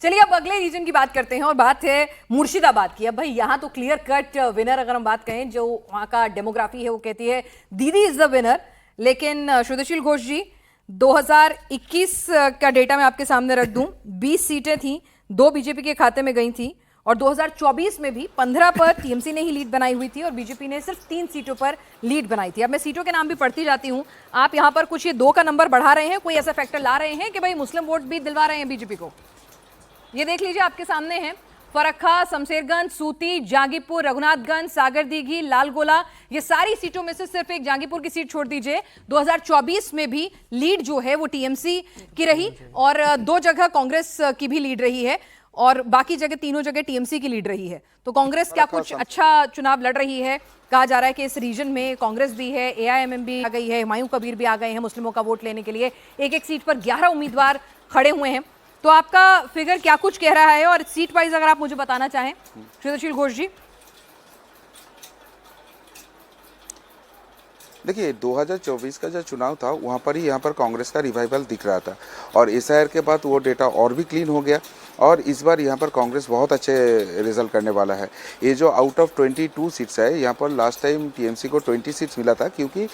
चलिए अब अगले रीजन की बात करते हैं और बात है मुर्शिदाबाद की। अब भाई यहाँ तो क्लियर कट विनर अगर हम बात कहें, जो वहाँ का डेमोग्राफी है वो कहती है दीदी इज द विनर। लेकिन श्रुतिशील घोष जी, 2021 का डेटा मैं आपके सामने रख दूं, 20 सीटें थी, 2 बीजेपी के खाते में गई थी और 2024 में भी 15 पर टीएमसी ने ही लीड बनाई हुई थी और बीजेपी ने सिर्फ 3 सीटों पर लीड बनाई थी। अब मैं सीटों के नाम भी पढ़ती जाती हूं। आप यहां पर कुछ ये 2 का नंबर बढ़ा रहे हैं, कोई ऐसा फैक्टर ला रहे हैं कि भाई मुस्लिम वोट भी दिलवा रहे हैं बीजेपी को? ये देख लीजिए आपके सामने है, फरक्का, शमशेरगंज, सूती, जांगीपुर, रघुनाथगंज, सागरदीघी, लालगोला, ये सारी सीटों में से सिर्फ एक जांगीपुर की सीट छोड़ दीजिए। 2024 में भी लीड जो है वो टीएमसी की रही और 2 जगह कांग्रेस की भी लीड रही है और बाकी जगह तीनों जगह टीएमसी की लीड रही है। तो कांग्रेस क्या कुछ अच्छा चुनाव लड़ रही है? कहा जा रहा है कि इस रीजन में कांग्रेस भी है, एआईएमएम भी आ गई है, हुमायूं कबीर भी आ गए हैं मुस्लिमों का वोट लेने के लिए। एक एक सीट पर 11 उम्मीदवार खड़े हुए हैं। तो आपका फिगर क्या कुछ कह रहा है और सीट वाइज अगर आप मुझे बताना चाहें श्रुतिशील घोष जी। देखिए 2024 का जो चुनाव था वहाँ पर ही यहाँ पर कांग्रेस का रिवाइवल दिख रहा था और एसआईआर के बाद वो डेटा और भी क्लीन हो गया और इस बार यहाँ पर कांग्रेस बहुत अच्छे रिजल्ट करने वाला है। ये जो आउट ऑफ 22 सीट्स है, यहाँ पर लास्ट टाइम टीएमसी को 20 सीट्स मिला था क्योंकि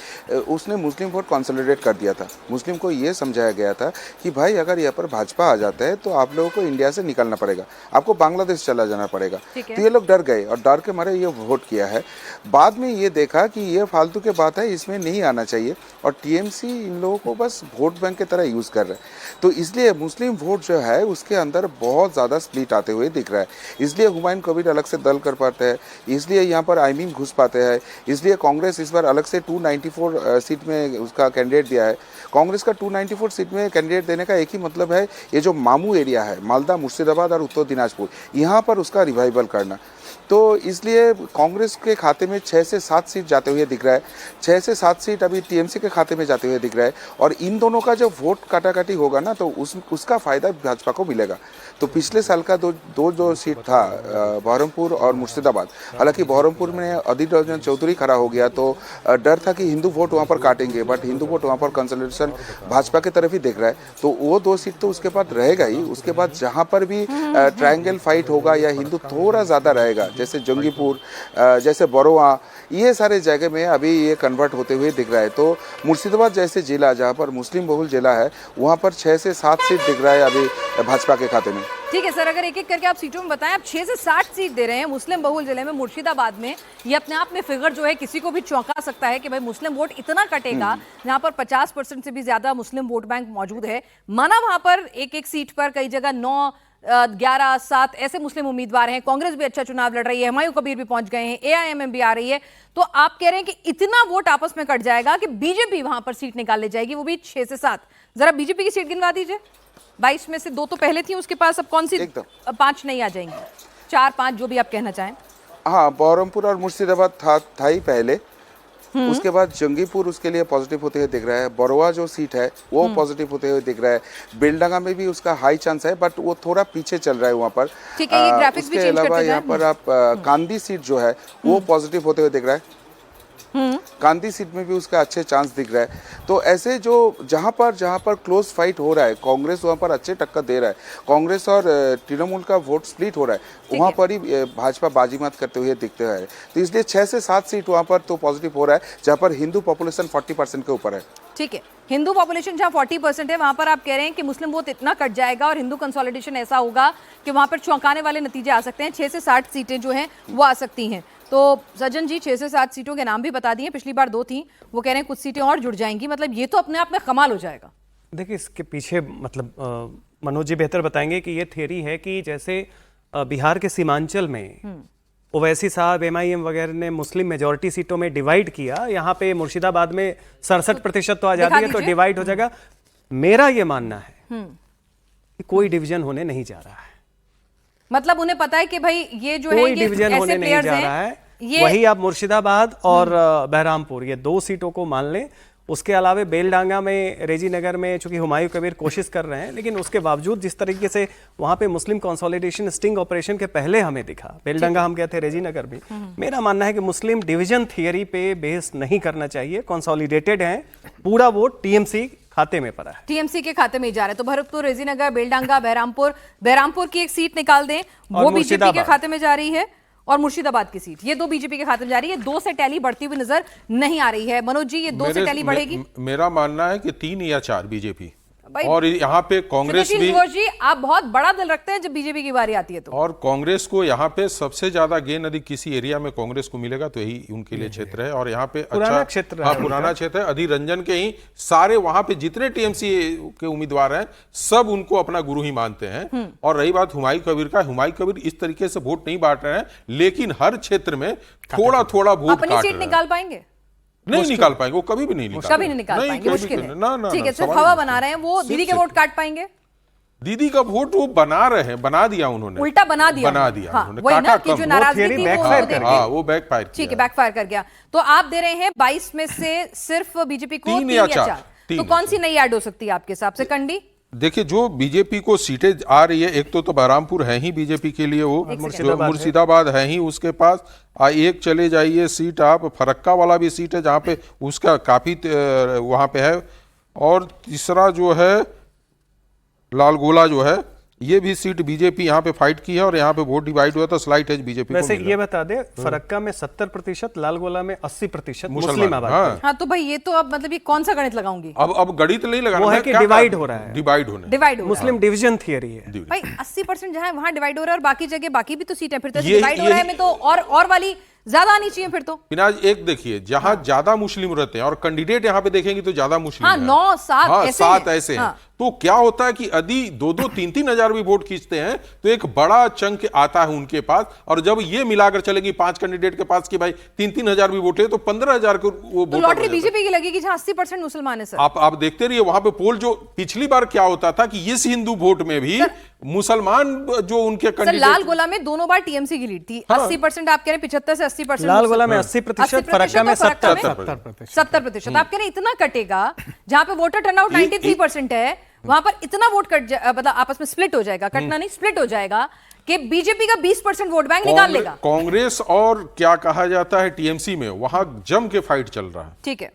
उसने मुस्लिम वोट कंसोलिडेट कर दिया था। मुस्लिम को ये समझाया गया था कि भाई अगर यहाँ पर भाजपा आ जाता है तो आप लोगों को इंडिया से निकलना पड़ेगा, आपको बांग्लादेश चला जाना पड़ेगा। तो ये लोग डर गए और डर के मारे ये वोट किया है। बाद में ये देखा कि ये फालतू की बात है, इसमें नहीं आना चाहिए और टीएमसी इन लोगों को बस वोट बैंक की तरह यूज़ कर रहा है। तो इसलिए मुस्लिम वोट जो है उसके अंदर बहुत ज़्यादा स्प्लिट आते हुए दिख रहा है। इसलिए हुमायूं कबीर अलग से दल कर पाते हैं, इसलिए यहाँ पर आईमीन घुस पाते हैं, इसलिए कांग्रेस इस बार अलग से 294 सीट में उसका कैंडिडेट दिया है। कांग्रेस का 294 सीट में कैंडिडेट देने का एक ही मतलब है, ये जो मामू एरिया है मालदा, मुर्शिदाबाद और उत्तर दिनाजपुर, यहाँ पर उसका रिवाइवल करना। तो इसलिए कांग्रेस के खाते में 6 से 7 सीट जाते हुए दिख रहा है। 6 से 7 सीट अभी टीएमसी के खाते में जाते हुए दिख रहा है और इन दोनों का जो वोट काटाकाटी होगा ना तो उसका फायदा भाजपा को मिलेगा। तो पिछले साल का दो सीट था बहरमपुर और मुर्शिदाबाद, हालांकि बहरमपुर में अधीर रंजन चौधरी खड़ा हो गया तो डर था कि हिंदू वोट वहाँ पर काटेंगे, बट हिंदू वोट वहाँ पर कंसोलिडेशन भाजपा की तरफ ही देख रहा है। तो वो 2 सीट तो उसके बाद रहेगा ही। उसके बाद जहाँ पर भी ट्रायंगल फाइट होगा या हिंदू थोड़ा ज़्यादा रहेगा, जैसे जंगीपुर, जैसे बरोआ, ये सारे जगह में अभी ये कन्वर्ट होते हुए दिख रहा है। तो मुर्शिदाबाद जैसे जिला जहाँ पर मुस्लिम बहुल जिला है वहाँ पर 6 से 7 सीट दिख रहा है अभी भाजपा के खाते में। ठीक है सर, अगर एक एक करके आप सीटों में बताएं। आप 6 से 60 सीट दे रहे हैं मुस्लिम बहुल जिले में, मुर्शिदाबाद में। ये अपने आप में फिगर जो है किसी को भी चौंका सकता है कि भाई मुस्लिम वोट इतना कटेगा, जहां पर 50% से भी ज्यादा मुस्लिम वोट बैंक मौजूद है। माना वहां पर एक एक सीट पर कई जगह 9, 11, 7 ऐसे मुस्लिम उम्मीदवार हैं। कांग्रेस भी अच्छा चुनाव लड़ रही है, हुमायूं कबीर भी पहुंच गए हैं, एआईएमएम भी आ रही है। तो आप कह रहे हैं कि इतना वोट आपस में कट जाएगा कि बीजेपी वहां पर सीट निकाल ले जाएगी, वो भी 6 से 7। जरा बीजेपी की सीट गिनवा दीजिए। 22 में से 2 तो पहले थी उसके पास, अब कौन सी 5 नहीं आ जाएंगी? 4, 5 जो भी आप कहना चाहें। हाँ, बहरमपुर और मुर्शिदाबाद था ही पहले, उसके बाद जंगीपुर उसके लिए पॉजिटिव होते हुए दिख रहा है। बरोआ जो सीट है वो पॉजिटिव होते हुए दिख रहा है। बेलडांगा में भी उसका हाई चांस है बट वो थोड़ा पीछे चल रहा है वहाँ पर। ठीक है, ये ग्राफिक्स भी चेंज करते अलावा यहाँ पर आप कांदी सीट जो है वो पॉजिटिव होते हुए दिख रहा है। कांदी सीट में भी उसका अच्छे चांस दिख रहा है। तो ऐसे जो जहां पर क्लोज फाइट हो रहा है, कांग्रेस वहां पर अच्छे टक्कर दे रहा है, कांग्रेस और तृणमूल का वोट स्प्लिट हो रहा है, वहां पर ही भाजपा बाजीमात करते हुए दिखते हैं। तो इसलिए 6 से 7 सीट वहां पर तो पॉजिटिव हो रहा है, जहां पर हिंदू पॉपुलेशन 40% के ऊपर है। ठीक है, हिंदू पॉपुलेशन जहां 40% है वहां पर आप कह रहे हैं कि मुस्लिम वोट इतना कट जाएगा और हिंदू कंसोलिडेशन ऐसा होगा कि वहां पर चौंकाने वाले नतीजे आ सकते हैं। 6 से 60 सीटें जो हैं वो आ सकती हैं। तो सज्जन जी 6 से 7 सीटों के नाम भी बता दिए, पिछली बार 2 थी, वो कह रहे हैं कुछ सीटें और जुड़ जाएंगी। मतलब ये तो अपने आप में कमाल हो जाएगा। देखिए इसके पीछे मतलब मनोज जी बेहतर बताएंगे कि ये थियरी है कि जैसे बिहार के सीमांचल में ओवैसी साहब, एमआईएम वगैरह ने मुस्लिम मेजॉरिटी सीटों में डिवाइड किया, यहाँ पे मुर्शिदाबाद में 67% तो आ जाती है, तो डिवाइड हो जाएगा। मेरा ये मानना है कि कोई डिवीजन होने नहीं जा रहा है। मतलब उन्हें पता है कि भाई ये जो है कोई डिवीजन होने नहीं जा रहा है। वही आप मुर्शिदाबाद और बहरामपुर, ये 2 सीटों को मान लें, उसके अलावा बेलडांगा में, रेजी नगर में, चूंकि हुमायूं कबीर कोशिश कर रहे हैं, लेकिन उसके बावजूद जिस तरीके से वहां पे मुस्लिम कंसोलिडेशन स्टिंग ऑपरेशन के पहले हमें दिखा, बेलडांगा हम गए थे, रेजी नगर भी, मेरा मानना है कि मुस्लिम डिवीजन थियरी पे बेस नहीं करना चाहिए। कंसोलिडेटेड हैं, पूरा वोट टीएमसी खाते में पड़ा है, टीएमसी के खाते में ही जा रहा है। तो भरतपुर, रेजीनगर, बेलडांगा, बहरामपुर की एक सीट निकाल दें, वो बीजेपी के खाते में जा रही है, और मुर्शिदाबाद की सीट, ये दो बीजेपी के खाते में जा रही है। 2 से टैली बढ़ती हुई नजर नहीं आ रही है। मनोज जी, ये 2 से टैली बढ़ेगी? मेरा मानना है कि 3 या 4 बीजेपी, और यहाँ पे कांग्रेस भी। जी, आप बहुत बड़ा दिल रखते हैं जब बीजेपी की बारी आती है तो। और कांग्रेस को यहाँ पे सबसे ज्यादा गेन यदि किसी एरिया में कांग्रेस को मिलेगा तो यही उनके लिए क्षेत्र है, और यहाँ पे पुराना क्षेत्र है, पुराना क्षेत्र है। अधीर रंजन के ही सारे वहां पे जितने टीएमसी के उम्मीदवार हैं सब उनको अपना गुरु ही मानते हैं। और रही बात हुमायूं कबीर का, हुमायूं कबीर इस तरीके से वोट नहीं बांट रहे हैं, लेकिन हर क्षेत्र में थोड़ा थोड़ा वोट अपनी सीट निकाल पाएंगे? नहीं निकाल पाएंगे, वो कभी भी नहीं निकाल पाएंगे, मुश्किल है। ना, ठीक है, सिर्फ हवा बना रहे हैं वो। दीदी के वोट काट पाएंगे? दीदी का वोट वो बना रहे हैं, बना दिया उन्होंने, उल्टा बना दिया उन्होंने, वही ना कि जो नाराजगी थी वो बैकफायर, ठीक है, बैकफायर कर गया। तो आप दे रहे हैं 22 में से सिर्फ बीजेपी को 3 या 4, तो कौन सी नई ऐड हो सकती है आपके हिसाब से? कंडी, देखिए जो बीजेपी को सीटें आ रही है, एक तो बहरामपुर है ही बीजेपी के लिए, वो मुर्शिदाबाद है ही उसके पास। एक चले जाइए सीट आप फरक्का वाला भी सीट है जहाँ पे उसका काफी वहां पे है, और तीसरा जो है लालगोला जो है, ये भी सीट बीजेपी यहाँ पे फाइट की है, और यहाँ पे वोट डिवाइड हुआ था, स्लाइट एज बीजेपी। वैसे ये बता दे, फरक्का में 70%, लालगोला में 80% मुस्लिम आबादी। हाँ, तो भाई ये तो अब मतलब ये कौन सा गणित लगाऊंगी? अब गणित नहीं लगाना, वो है कि डिवाइड हो रहा है, डिवाइड मुस्लिम डिवीजन थियरी है भाई। 80% जहां है वहां डिवाइड हो रहा है, और बाकी जगह बाकी भी तो सीट है, फिर तो डिवाइड हो रहा है में तो और वाली ज्यादा आनी चाहिए फिर तो। पिनाज एक देखिए, जहां ज्यादा मुस्लिम रहते हैं और कैंडिडेट यहाँ पे देखेंगे तो ज्यादा मुस्लिम हाँ, 9-7 ऐसे हैं, तो क्या होता है कि यदि 2-2, 3-3 हजार भी वोट खींचते हैं तो एक बड़ा चंक आता है उनके पास, और जब ये मिलाकर चलेगी 5 कैंडिडेट के पास कि भाई 3-3 हजार भी वोट है, तो 15,000 को वो तो लॉटरी बीजेपी की लगेगी जहां 80% मुसलमान है सर। आप देखते रहिए वहां पे पोल, जो पिछली बार क्या होता था कि इस हिंदू वोट में भी मुसलमान जो उनके कैंडिडेट, लालगोला में दोनों बार टीएमसी की लीड थी। 80% आप कह रहे हैं, 75 से 80%, लालगोला में 80%, फरक्का में 70%। आप कह रहे हैं इतना कटेगा, जहां पे वोटर टर्नआउट 93% है, वहां पर इतना वोट कट मतलब आपस में स्प्लिट हो जाएगा, कटना नहीं स्प्लिट हो जाएगा, कि बीजेपी का 20% वोट बैंक निकाल लेगा। कांग्रेस और क्या कहा जाता है टीएमसी में वहां जम के फाइट चल रहा है। ठीक है।